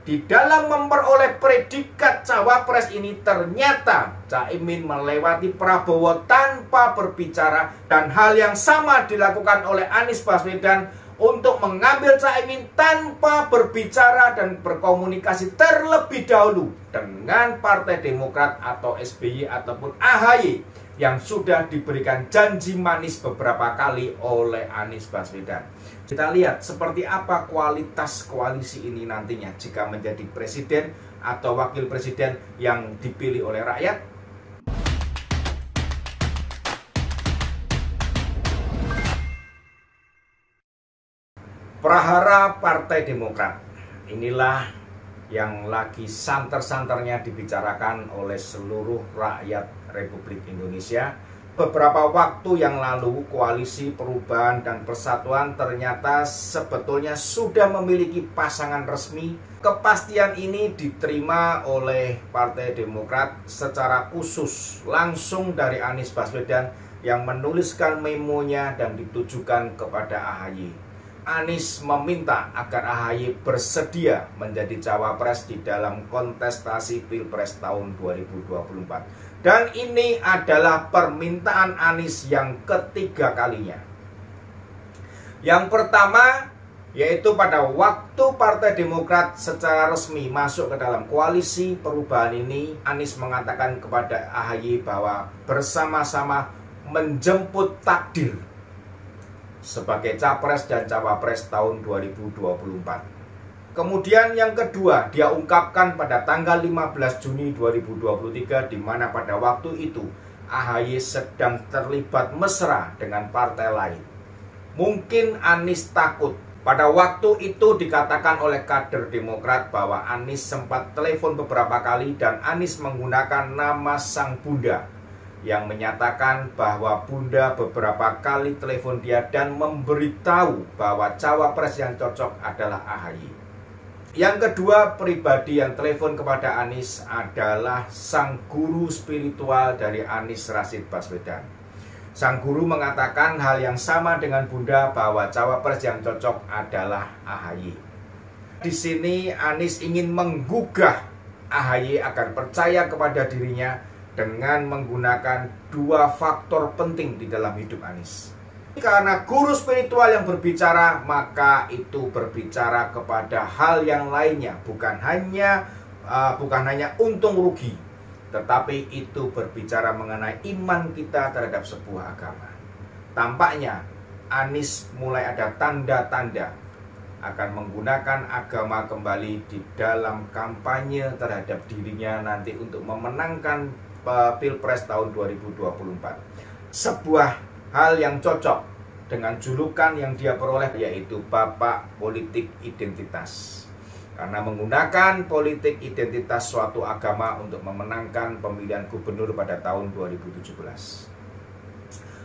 Di dalam memperoleh predikat cawapres ini ternyata Caimin melewati Prabowo tanpa berbicara, dan hal yang sama dilakukan oleh Anies Baswedan untuk mengambil Caimin tanpa berbicara dan berkomunikasi terlebih dahulu dengan Partai Demokrat atau SBY ataupun AHY yang sudah diberikan janji manis beberapa kali oleh Anies Baswedan. Kita lihat seperti apa kualitas koalisi ini nantinya jika menjadi presiden atau wakil presiden yang dipilih oleh rakyat. Prahara Partai Demokrat, inilah yang lagi santer-santernya dibicarakan oleh seluruh rakyat Republik Indonesia. Beberapa waktu yang lalu, Koalisi Perubahan dan Persatuan ternyata sebetulnya sudah memiliki pasangan resmi. Kepastian ini diterima oleh Partai Demokrat secara khusus langsung dari Anies Baswedan yang menuliskan memonya dan ditujukan kepada AHY. Anies meminta agar AHY bersedia menjadi cawapres di dalam kontestasi Pilpres tahun 2024. Dan ini adalah permintaan Anies yang ketiga kalinya. Yang pertama, yaitu pada waktu Partai Demokrat secara resmi masuk ke dalam koalisi perubahan ini, Anies mengatakan kepada AHY bahwa bersama-sama menjemput takdir sebagai capres dan cawapres tahun 2024. Kemudian yang kedua, dia ungkapkan pada tanggal 15 Juni 2023, di mana pada waktu itu AHY sedang terlibat mesra dengan partai lain. Mungkin Anies takut. Pada waktu itu dikatakan oleh kader Demokrat bahwa Anies sempat telepon beberapa kali dan Anies menggunakan nama sang bunda, yang menyatakan bahwa bunda beberapa kali telepon dia dan memberitahu bahwa cawapres yang cocok adalah AHY. Yang kedua, pribadi yang telepon kepada Anies adalah sang guru spiritual dari Anies, Rashid Baswedan. Sang guru mengatakan hal yang sama dengan bunda bahwa cawapres yang cocok adalah AHY. Di sini Anies ingin menggugah AHY agar percaya kepada dirinya dengan menggunakan dua faktor penting di dalam hidup Anies. Karena guru spiritual yang berbicara, maka itu berbicara kepada hal yang lainnya, bukan hanya untung rugi, tetapi itu berbicara mengenai iman kita terhadap sebuah agama. Tampaknya Anies mulai ada tanda-tanda akan menggunakan agama kembali di dalam kampanye terhadap dirinya nanti untuk memenangkan Pilpres tahun 2024. Sebuah hal yang cocok dengan julukan yang dia peroleh, yaitu Bapak Politik Identitas. Karena menggunakan politik identitas suatu agama untuk memenangkan pemilihan gubernur pada tahun 2017.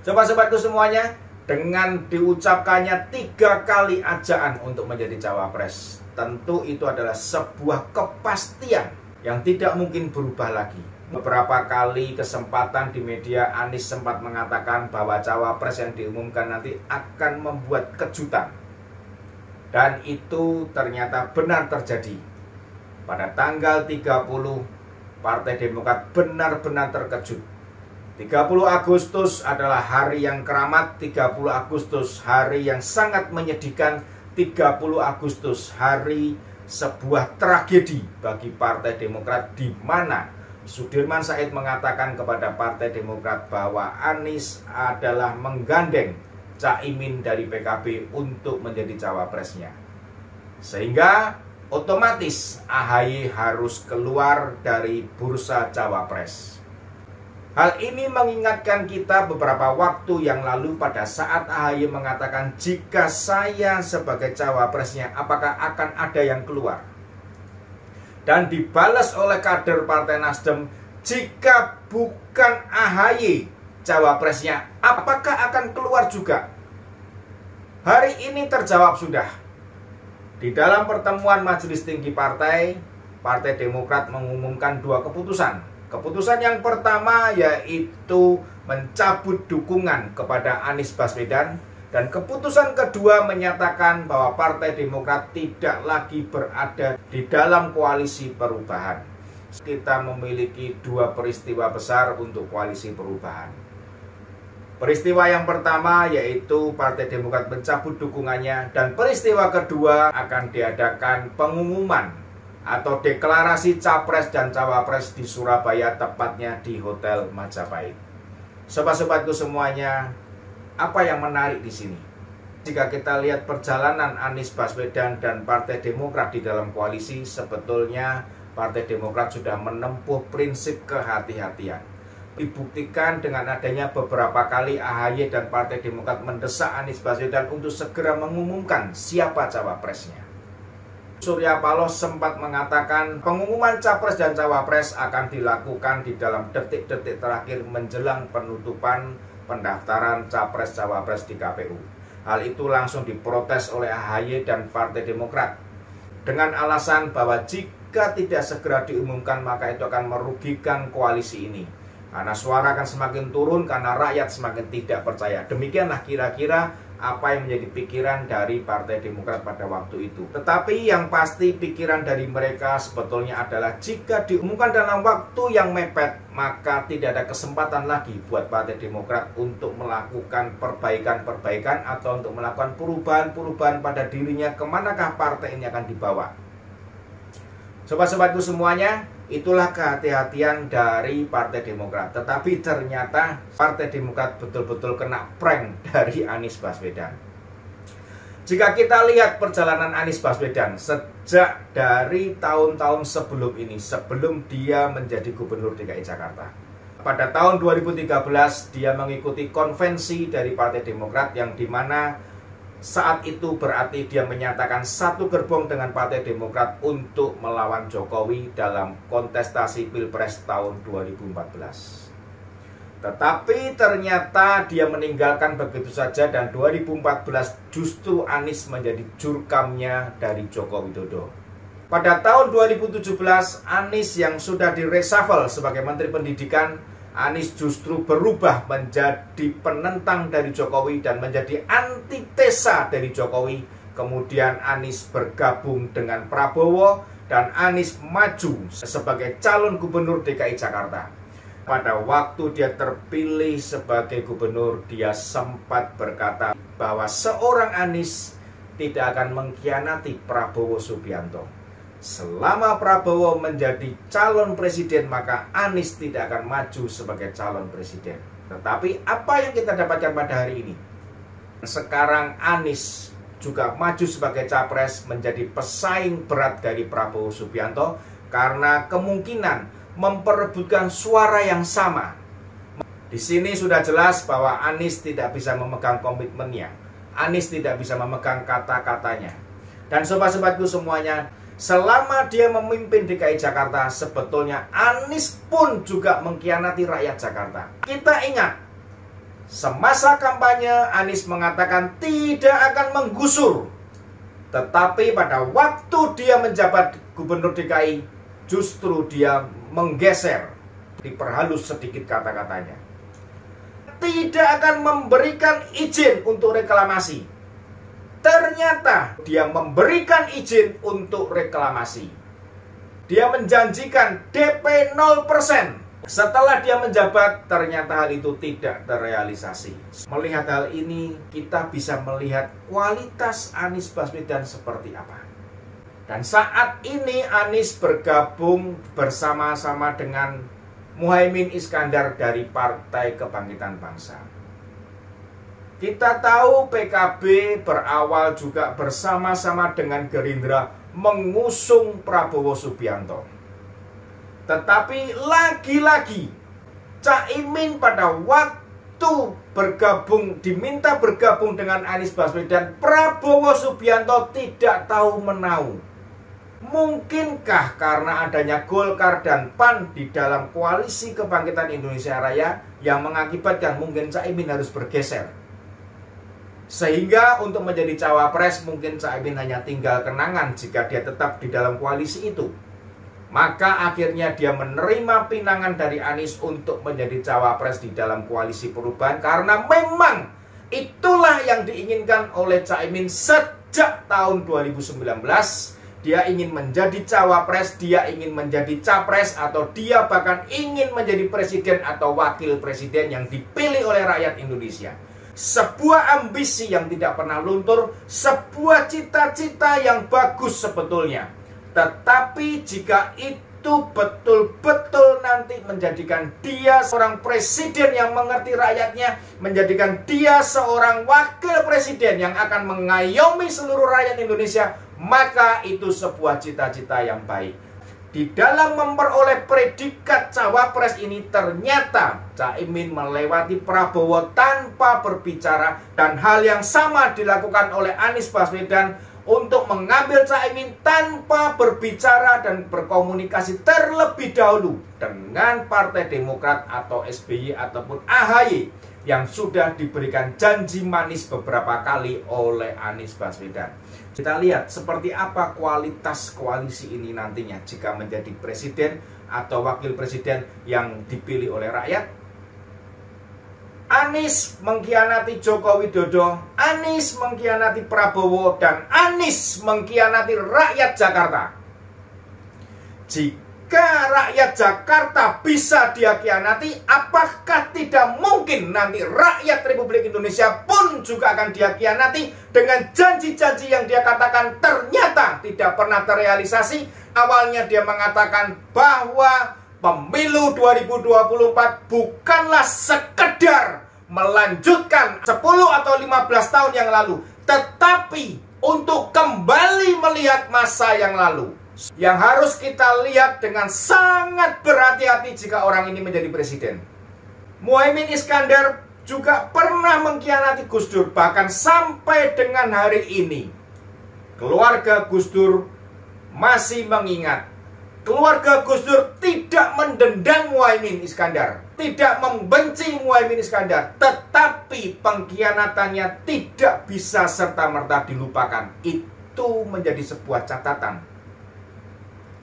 Sobat-sobatku semuanya, dengan diucapkannya 3 kali ajaan untuk menjadi cawapres, tentu itu adalah sebuah kepastian yang tidak mungkin berubah lagi. Beberapa kali kesempatan di media, Anies sempat mengatakan bahwa cawapres yang diumumkan nanti akan membuat kejutan. Dan itu ternyata benar terjadi. Pada tanggal 30, Partai Demokrat benar-benar terkejut. 30 Agustus adalah hari yang keramat, 30 Agustus hari yang sangat menyedihkan, 30 Agustus hari sebuah tragedi bagi Partai Demokrat, di mana Sudirman Said mengatakan kepada Partai Demokrat bahwa Anies adalah menggandeng Caimin dari PKB untuk menjadi cawapresnya. Sehingga otomatis AHY harus keluar dari bursa cawapres. Hal ini mengingatkan kita beberapa waktu yang lalu pada saat AHY mengatakan, jika saya sebagai cawapresnya, apakah akan ada yang keluar? Dan dibalas oleh kader Partai Nasdem, jika bukan AHY cawapresnya, apakah akan keluar juga? Hari ini terjawab sudah. Di dalam pertemuan Majelis Tinggi Partai, Partai Demokrat mengumumkan 2 keputusan. Keputusan yang pertama yaitu mencabut dukungan kepada Anies Baswedan, Dan keputusan kedua menyatakan bahwa Partai Demokrat tidak lagi berada di dalam koalisi perubahan. Kita memiliki dua peristiwa besar untuk koalisi perubahan. Peristiwa yang pertama yaitu Partai Demokrat mencabut dukungannya, dan peristiwa kedua akan diadakan pengumuman atau deklarasi capres dan cawapres di Surabaya, tepatnya di Hotel Majapahit. Sobat-sobatku semuanya, apa yang menarik di sini? Jika kita lihat perjalanan Anies Baswedan dan Partai Demokrat di dalam koalisi, sebetulnya Partai Demokrat sudah menempuh prinsip kehati-hatian. Dibuktikan dengan adanya beberapa kali AHY dan Partai Demokrat mendesak Anies Baswedan untuk segera mengumumkan siapa cawapresnya. Surya Paloh sempat mengatakan pengumuman capres dan cawapres akan dilakukan di dalam detik-detik terakhir menjelang penutupan pendaftaran capres-cawapres di KPU. Hal itu langsung diprotes oleh AHY dan Partai Demokrat dengan alasan bahwa jika tidak segera diumumkan maka itu akan merugikan koalisi ini. Karena suara akan semakin turun karena rakyat semakin tidak percaya. Demikianlah kira-kira apa yang menjadi pikiran dari Partai Demokrat pada waktu itu. Tetapi yang pasti pikiran dari mereka sebetulnya adalah jika diumumkan dalam waktu yang mepet, maka tidak ada kesempatan lagi buat Partai Demokrat untuk melakukan perbaikan-perbaikan atau untuk melakukan perubahan-perubahan pada dirinya, kemanakah partai ini akan dibawa. Sobat-sobatku semuanya, itulah kehati-hatian dari Partai Demokrat. Tetapi ternyata Partai Demokrat betul-betul kena prank dari Anies Baswedan. Jika kita lihat perjalanan Anies Baswedan sejak dari tahun-tahun sebelum ini, sebelum dia menjadi Gubernur DKI Jakarta. Pada tahun 2013 dia mengikuti konvensi dari Partai Demokrat yang dimana saat itu berarti dia menyatakan satu gerbong dengan Partai Demokrat untuk melawan Jokowi dalam kontestasi Pilpres tahun 2014. Tetapi ternyata dia meninggalkan begitu saja dan 2014 justru Anies menjadi jurkamnya dari Joko Widodo. Pada tahun 2017 Anies yang sudah direshuffle sebagai Menteri Pendidikan, Anies justru berubah menjadi penentang dari Jokowi dan menjadi antitesa dari Jokowi. Kemudian Anies bergabung dengan Prabowo dan Anies maju sebagai calon gubernur DKI Jakarta. Pada waktu dia terpilih sebagai gubernur, dia sempat berkata bahwa seorang Anies tidak akan mengkhianati Prabowo Subianto. Selama Prabowo menjadi calon presiden, maka Anies tidak akan maju sebagai calon presiden. Tetapi apa yang kita dapatkan pada hari ini? Sekarang Anies juga maju sebagai capres, menjadi pesaing berat dari Prabowo Subianto karena kemungkinan memperebutkan suara yang sama. Di sini sudah jelas bahwa Anies tidak bisa memegang komitmennya. Anies tidak bisa memegang kata-katanya. Dan sobat-sobatku semuanya, selama dia memimpin DKI Jakarta, sebetulnya Anies pun juga mengkhianati rakyat Jakarta. Kita ingat, semasa kampanye Anies mengatakan tidak akan menggusur. Tetapi pada waktu dia menjabat gubernur DKI, justru dia menggeser, diperhalus sedikit kata-katanya. Tidak akan memberikan izin untuk reklamasi. Ternyata dia memberikan izin untuk reklamasi. Dia menjanjikan DP 0%. Setelah dia menjabat, ternyata hal itu tidak terrealisasi. Melihat hal ini, kita bisa melihat kualitas Anies Baswedan seperti apa. Dan saat ini Anies bergabung bersama-sama dengan Muhaimin Iskandar dari Partai Kebangkitan Bangsa. Kita tahu PKB berawal juga bersama-sama dengan Gerindra mengusung Prabowo Subianto. Tetapi lagi-lagi Caimin pada waktu diminta bergabung dengan Anies Baswedan, Prabowo Subianto tidak tahu menau. Mungkinkah karena adanya Golkar dan PAN di dalam koalisi Kebangkitan Indonesia Raya yang mengakibatkan mungkin Caimin harus bergeser? Sehingga untuk menjadi cawapres mungkin Caimin hanya tinggal kenangan jika dia tetap di dalam koalisi itu. Maka akhirnya dia menerima pinangan dari Anies untuk menjadi cawapres di dalam koalisi perubahan karena memang Itulah yang diinginkan oleh Caimin sejak tahun 2019. Dia ingin menjadi cawapres, dia ingin menjadi capres, atau dia bahkan ingin menjadi presiden atau wakil presiden yang dipilih oleh rakyat Indonesia. Sebuah ambisi yang tidak pernah luntur, sebuah cita-cita yang bagus sebetulnya. Tetapi jika itu betul-betul nanti menjadikan dia seorang presiden yang mengerti rakyatnya, menjadikan dia seorang wakil presiden yang akan mengayomi seluruh rakyat Indonesia, maka itu sebuah cita-cita yang baik. Di dalam memperoleh predikat cawapres ini ternyata Caimin melewati Prabowo tanpa berbicara, dan hal yang sama dilakukan oleh Anies Baswedan untuk mengambil Caimin tanpa berbicara dan berkomunikasi terlebih dahulu dengan Partai Demokrat atau SBY ataupun AHY yang sudah diberikan janji manis beberapa kali oleh Anies Baswedan. Kita lihat seperti apa kualitas koalisi ini nantinya jika menjadi presiden atau wakil presiden yang dipilih oleh rakyat. Anies mengkhianati Joko Widodo, Anies mengkhianati Prabowo, dan Anies mengkhianati rakyat Jakarta. Jika rakyat Jakarta bisa dia khianati, apakah tidak mungkin nanti rakyat Republik Indonesia pun juga akan dia khianati dengan janji-janji yang dia katakan ternyata tidak pernah terrealisasi. Awalnya dia mengatakan bahwa pemilu 2024 bukanlah sekedar melanjutkan 10 atau 15 tahun yang lalu, tetapi untuk kembali melihat masa yang lalu. Yang harus kita lihat dengan sangat berhati-hati jika orang ini menjadi presiden. Muhaimin Iskandar juga pernah mengkhianati Gus Dur, bahkan sampai dengan hari ini keluarga Gus Dur masih mengingat. Keluarga Gus Dur tidak mendendam Muhaimin Iskandar, tidak membenci Muhaimin Iskandar, tetapi pengkhianatannya tidak bisa serta-merta dilupakan. Itu menjadi sebuah catatan.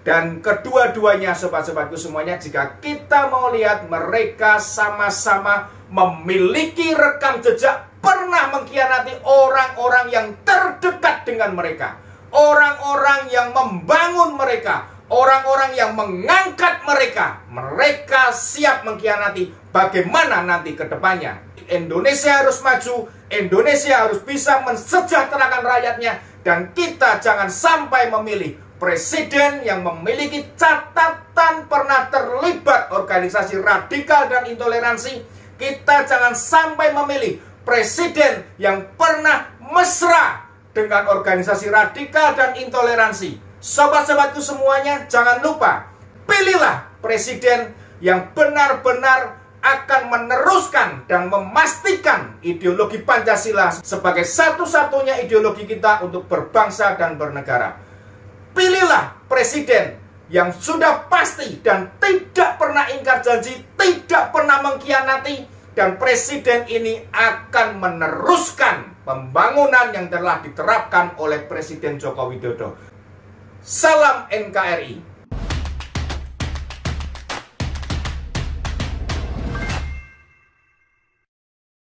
Dan kedua-duanya, sobat-sobatku semuanya, jika kita mau lihat, mereka sama-sama memiliki rekam jejak pernah mengkhianati orang-orang yang terdekat dengan mereka, orang-orang yang membangun mereka, orang-orang yang mengangkat mereka. Mereka siap mengkhianati. Bagaimana nanti ke depannya? Indonesia harus maju, Indonesia harus bisa mensejahterakan rakyatnya, dan kita jangan sampai memilih presiden yang memiliki catatan pernah terlibat organisasi radikal dan intoleransi. Kita jangan sampai memilih presiden yang pernah mesra dengan organisasi radikal dan intoleransi. Sobat-sobatku semuanya, jangan lupa, pilihlah presiden yang benar-benar akan meneruskan dan memastikan ideologi Pancasila sebagai satu-satunya ideologi kita untuk berbangsa dan bernegara. Pilihlah presiden yang sudah pasti dan tidak pernah ingkar janji, tidak pernah mengkhianati, dan presiden ini akan meneruskan pembangunan yang telah diterapkan oleh Presiden Joko Widodo. Salam NKRI.